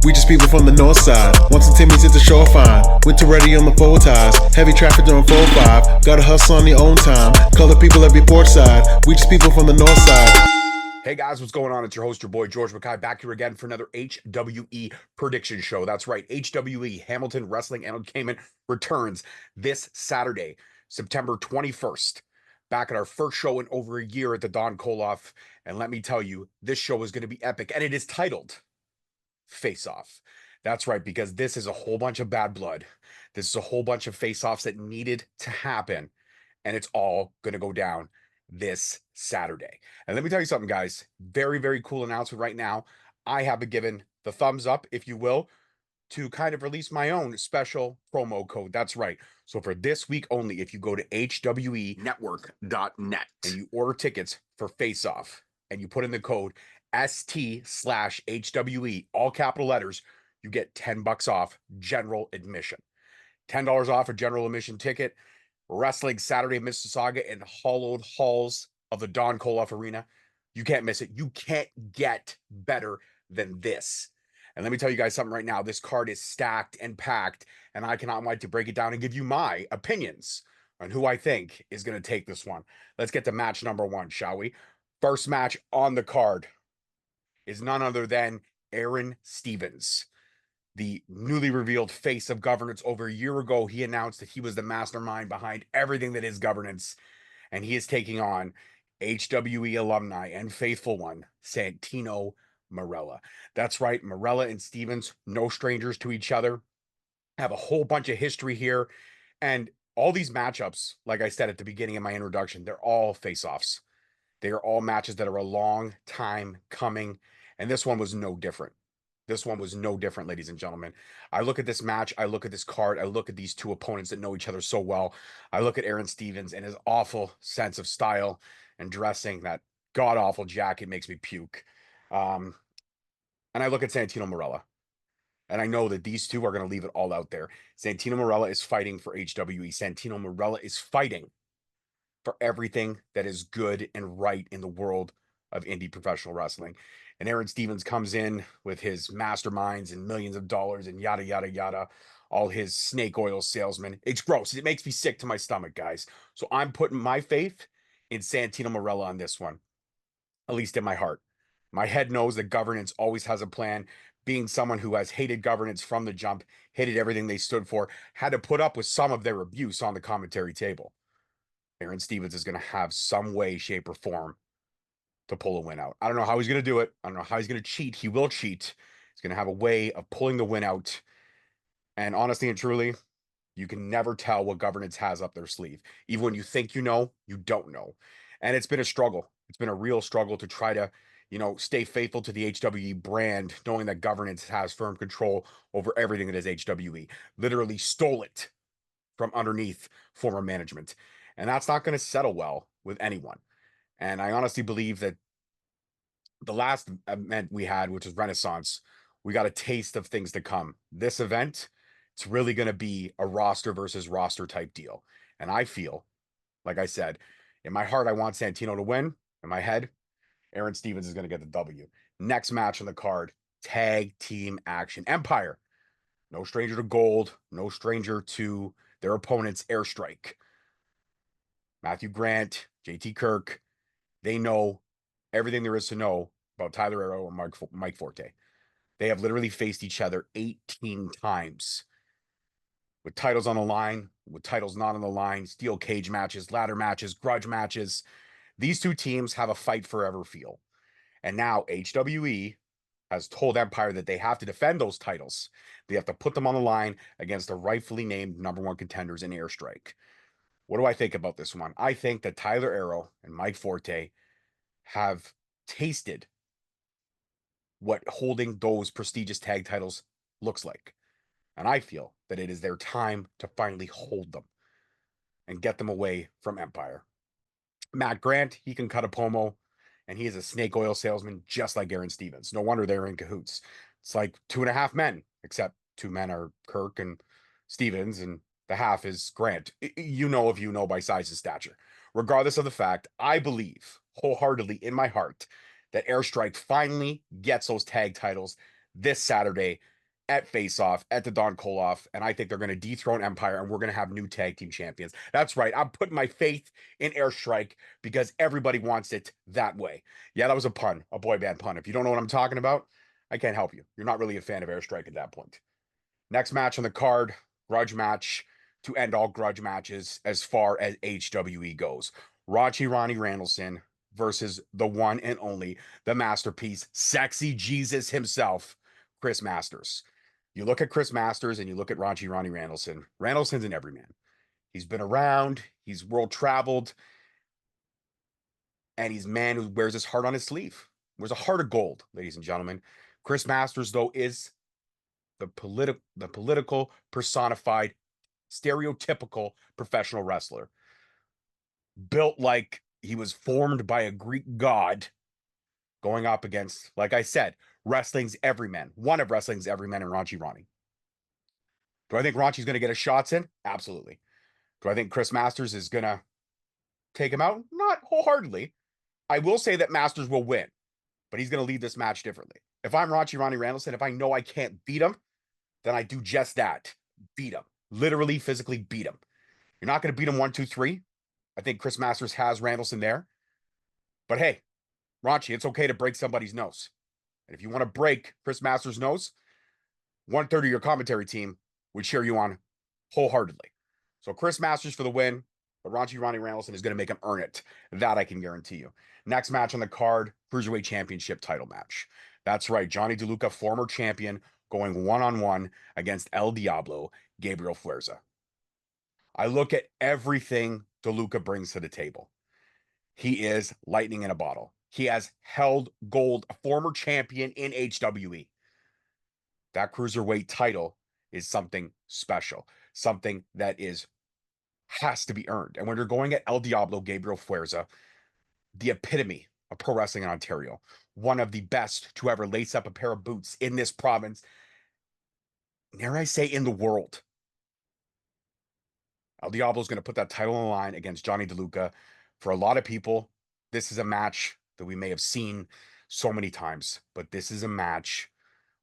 We just people from the north side. Once and Timmy's at the shore fine. Winter ready on the four ties. Heavy traffic during 4-5. Gotta hustle on your own time. Color people every port side. We just people from the north side. Hey guys, what's going on? It's your host, your boy, George Mackay, back here again for another HWE prediction show. That's right, HWE, Hamilton Wrestling and Entertainment, returns this Saturday, September 21st. Back at our first show in over a year at the Don Kolov. And let me tell you, this show is going to be epic. And it is titled Face Off. That's right, because this is a whole bunch of bad blood. This is a whole bunch of face-offs that needed to happen. And it's all going to go down this Saturday. And let me tell you something, guys. Very, very cool announcement right now. I have been given the thumbs up, if you will, to kind of release my own special promo code. That's right. So for this week only, if you go to hwenetwork.net and you order tickets for Face Off and you put in the code ST/HWE, all capital letters, you get $10 off general admission. $10 off a general admission ticket. Wrestling Saturday, Mississauga, in hollowed halls of the Don Kolov Arena. You can't miss it. You can't get better than this. And let me tell you guys something right now. This card is stacked and packed, and I cannot wait to break it down and give you my opinions on who I think is going to take this one. Let's get to match number one, shall we? First match on the card is none other than Aaron Stevens, the newly revealed face of governance. Over a year ago, he announced that he was the mastermind behind everything that is governance, and he is taking on HWE alumni and faithful one, Santino Marella. That's right, Marella and Stevens, no strangers to each other, have a whole bunch of history here, and all these matchups, like I said at the beginning of my introduction, they're all face-offs. They are all matches that are a long time coming, and this one was no different. This one was no different, ladies and gentlemen. I look at this match, I look at this card, I look at these two opponents that know each other so well. I look at Aaron Stevens and his awful sense of style and dressing. That god-awful jacket makes me puke. And I look at Santino Marella, and I know that these two are going to leave it all out there. Santino Marella is fighting for HWE. Santino Marella is fighting for everything that is good and right in the world of indie professional wrestling. And Aaron Stevens comes in with his masterminds and millions of dollars and yada, yada, yada, all his snake oil salesmen. It's gross. It makes me sick to my stomach, guys. So I'm putting my faith in Santino Marella on this one, at least in my heart. My head knows that governance always has a plan. Being someone who has hated governance from the jump, hated everything they stood for, had to put up with some of their abuse on the commentary table. Aaron Stevens is going to have some way, shape, or form to pull a win out. I don't know how he's going to do it. I don't know how he's going to cheat. He will cheat. He's going to have a way of pulling the win out. And honestly and truly, you can never tell what governance has up their sleeve. Even when you think you know, you don't know. And it's been a struggle. It's been a real struggle to try to, stay faithful to the HWE brand, knowing that governance has firm control over everything that is HWE. Literally stole it from underneath former management. And that's not going to settle well with anyone. And I honestly believe that the last event we had, which was Renaissance, we got a taste of things to come. This event, it's really going to be a roster versus roster type deal. And I feel, like I said, in my heart, I want Santino to win. In my head, Aaron Stevens is going to get the W. Next match on the card, tag team action. Empire, no stranger to gold, no stranger to their opponent's airstrike. Matthew Grant, JT Kirk, they know everything there is to know about Tyler Arrow and Mike Forte. They have literally faced each other 18 times with titles on the line, with titles not on the line, steel cage matches, ladder matches, grudge matches. These two teams have a fight forever feel. And now HWE has told Empire that they have to defend those titles. They have to put them on the line against the rightfully named number one contenders in Airstrike. What do I think about this one? I think that Tyler Arrow and Mike Forte have tasted what holding those prestigious tag titles looks like. And I feel that it is their time to finally hold them and get them away from Empire. Matt Grant, he can cut a promo, and he is a snake oil salesman just like Aaron Stevens. No wonder they're in cahoots. It's like 2.5 men, except 2 men are Kirk and Stevens, and the half is Grant. You know if you know by size and stature. Regardless of the fact, I believe wholeheartedly in my heart that Airstrike finally gets those tag titles this Saturday at Face Off at the Don Kolov, and I think they're going to dethrone Empire, and we're going to have new tag team champions. That's right. I'm putting my faith in Airstrike because everybody wants it that way. Yeah, that was a pun, a boy band pun. If you don't know what I'm talking about, I can't help you. You're not really a fan of Airstrike at that point. Next match on the card, grudge match to end all grudge matches as far as HWE goes. Ronnie Randallson versus the one and only, the masterpiece, sexy Jesus himself, Chris Masters. You look at Chris Masters and you look at Ronnie Randallson. Randallson's an everyman. He's been around, he's world traveled, and he's a man who wears his heart on his sleeve. Wears a heart of gold, ladies and gentlemen. Chris Masters, though, is the political personified, stereotypical professional wrestler. Built like he was formed by a Greek god, going up against, like I said, wrestling's everyman. One of wrestling's everyman in Ronnie. Do I think Ronchi's going to get his shots in? Absolutely. Do I think Chris Masters is going to take him out? Not wholeheartedly. I will say that Masters will win, but he's going to lead this match differently. If I'm Ronnie Randallson, if I know I can't beat him, then I do just that. Beat him. Literally, physically beat him. You're not going to beat him 1, 2, 3. I think Chris Masters has Randallson there. But hey, Ronchi, it's okay to break somebody's nose. And if you want to break Chris Masters' nose, 1/3 of your commentary team would cheer you on wholeheartedly. So Chris Masters for the win, but Ronnie Randallson is going to make him earn it. That I can guarantee you. Next match on the card, Cruiserweight Championship title match. That's right, Johnny DeLuca, former champion, going one-on-one against El Diablo, Gabriel Fuerza. I look at everything DeLuca brings to the table. He is lightning in a bottle. He has held gold, a former champion in HWE. That cruiserweight title is something special, something that has to be earned. And when you're going at El Diablo, Gabriel Fuerza, the epitome of pro wrestling in Ontario, one of the best to ever lace up a pair of boots in this province, dare I say in the world. El Diablo is going to put that title on the line against Johnny DeLuca. For a lot of people, this is a match that we may have seen so many times, but this is a match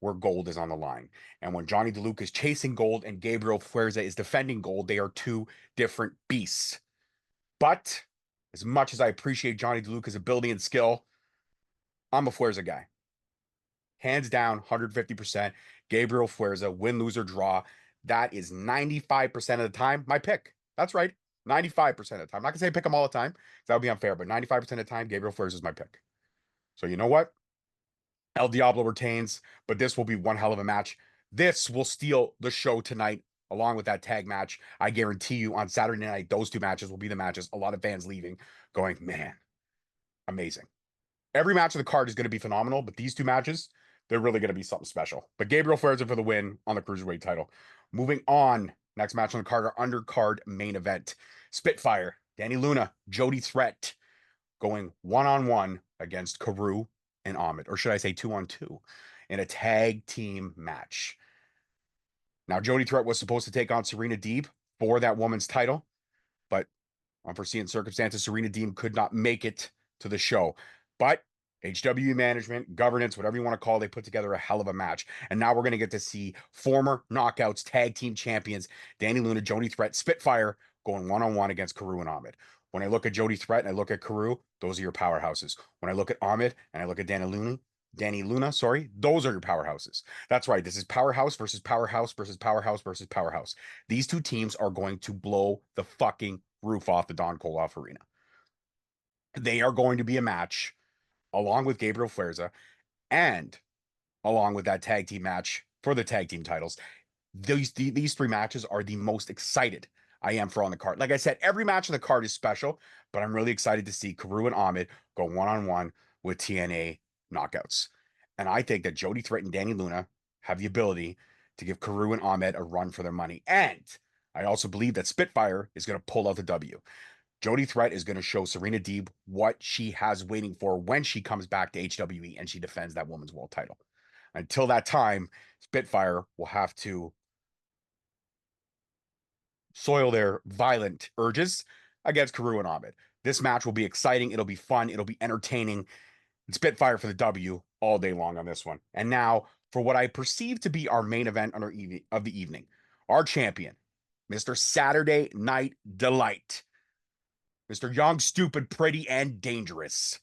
where gold is on the line. And when Johnny DeLuca is chasing gold and Gabriel Fuerza is defending gold, they are two different beasts. But as much as I appreciate Johnny DeLuca's ability and skill, I'm a Fuerza guy. Hands down, 150%. Gabriel Fuerza, win, lose, or draw. That is 95% of the time my pick. That's right. 95% of the time. I'm not going to say pick him all the time. That would be unfair, but 95% of the time, Gabriel Fuerza is my pick. So you know what? El Diablo retains, but this will be one hell of a match. This will steal the show tonight, along with that tag match. I guarantee you on Saturday night, those two matches will be the matches. A lot of fans leaving going, man, amazing. Every match of the card is going to be phenomenal, but these two matches, they're really going to be something special. But Gabriel Fuerza for the win on the Cruiserweight title. Moving on, next match on the card, our undercard main event. Spitfire, Danny Luna, Jody Threat going one-on-one against Carew and Ahmed, or should I say 2-on-2 in a tag team match. Now, Jody Threat was supposed to take on Serena Deeb for that woman's title, but unforeseen circumstances, Serena Deeb could not make it to the show. But HWE management, governance, whatever you want to call it, they put together a hell of a match. And now we're going to get to see former Knockouts tag team champions, Danny Luna, Jody Threat, Spitfire, going one-on-one against Carew and Ahmed. When I look at Jody Threat and I look at Carew, those are your powerhouses. When I look at Ahmed and I look at Danny Luna, those are your powerhouses. That's right. This is powerhouse versus powerhouse versus powerhouse versus powerhouse. These two teams are going to blow the fucking roof off the Don Kolov Arena. They are going to be a match along with Gabriel Fuerza and along with that tag team match for the tag team titles. These three matches are the most excited I am for on the card. Like I said, every match on the card is special, but I'm really excited to see Carew and Ahmed go one-on-one with TNA Knockouts. And I think that Jody Threat and Danny Luna have the ability to give Carew and Ahmed a run for their money. And I also believe that Spitfire is going to pull out the W. Jody Threat is going to show Serena Deeb what she has waiting for when she comes back to HWE and she defends that women's world title. Until that time, Spitfire will have to soil their violent urges against Carew and Ahmed. This match will be exciting. It'll be fun. It'll be entertaining. And Spitfire for the W all day long on this one. And now for what I perceive to be our main event of the evening. Our champion, Mr. Saturday Night Delight, Mr. Young, Stupid, Pretty, and Dangerous,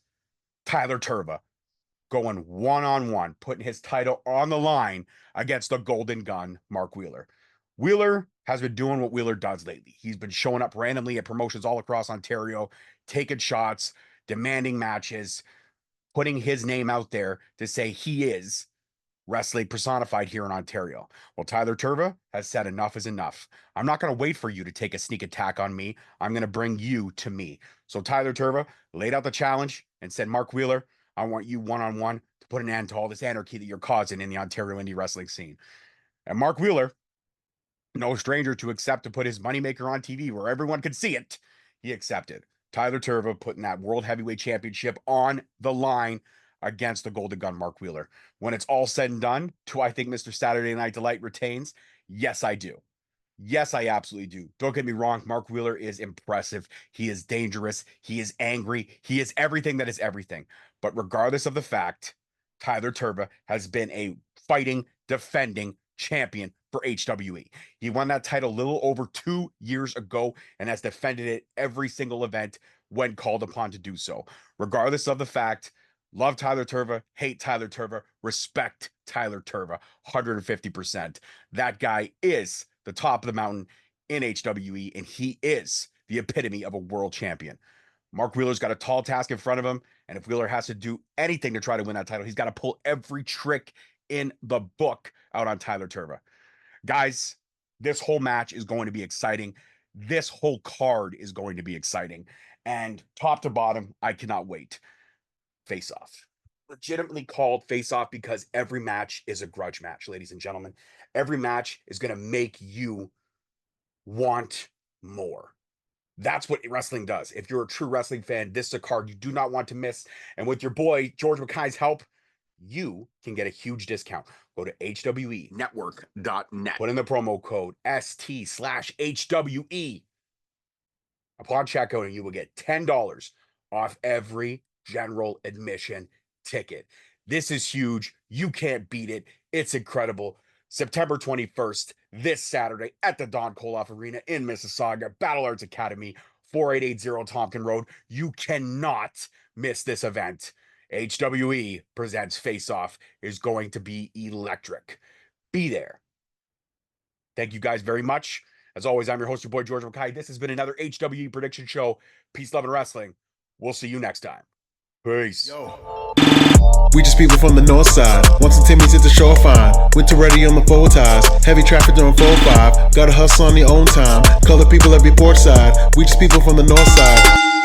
Tyler Turva, going one-on-one, putting his title on the line against the Golden Gun, Mark Wheeler. Wheeler has been doing what Wheeler does lately. He's been showing up randomly at promotions all across Ontario, taking shots, demanding matches, putting his name out there to say he is wrestling personified here in Ontario. Well, Tyler Turva has said enough is enough. I'm not going to wait for you to take a sneak attack on me. I'm going to bring you to me. So Tyler Turva laid out the challenge and said, Mark Wheeler, I want you one-on-one to put an end to all this anarchy that you're causing in the Ontario indie wrestling scene. And Mark Wheeler, no stranger to accept to put his moneymaker on TV where everyone could see it, he accepted. Tyler Turva putting that World Heavyweight Championship on the line against the Golden Gun, Mark Wheeler. When it's all said and done, do I think Mr. Saturday Night Delight retains? Yes, I do. Yes, I absolutely do. Don't get me wrong. Mark Wheeler is impressive. He is dangerous. He is angry. He is everything that is everything. But regardless of the fact, Tyler Turva has been a fighting, defending champion for HWE. He won that title a little over 2 years ago and has defended it every single event when called upon to do so. Regardless of the fact, love Tyler Turva, hate Tyler Turva, respect Tyler Turva, 150%. That guy is the top of the mountain in HWE, and he is the epitome of a world champion. Mark Wheeler's got a tall task in front of him, and if Wheeler has to do anything to try to win that title, he's got to pull every trick in the book out on Tyler Turva. Guys, this whole match is going to be exciting. This whole card is going to be exciting. And top to bottom, I cannot wait. Face Off. Legitimately called Face Off because every match is a grudge match, ladies and gentlemen. Every match is going to make you want more. That's what wrestling does. If you're a true wrestling fan, this is a card you do not want to miss. And with your boy, George Mackay's help, you can get a huge discount. Go to HWEnetwork.net. Put in the promo code ST/HWE upon checkout, and you will get $10 off every general admission ticket. This is huge. You can't beat it. It's incredible. September 21st, this Saturday at the Don Kolov Arena in Mississauga, Battle Arts Academy, 4880 Tompkin Road. You cannot miss this event. HWE presents Face Off is going to be electric. Be there. Thank you guys very much. As always, I'm your host, your boy, George Mackay. This has been another HWE prediction show. Peace, love, and wrestling. We'll see you next time. Peace. Yo. We just people from the north side. Once the Timmy's hit the shoreline. Winter ready on the four ties. Heavy traffic during 4-5. Gotta hustle on your own time. Color people every port side. We just people from the north side.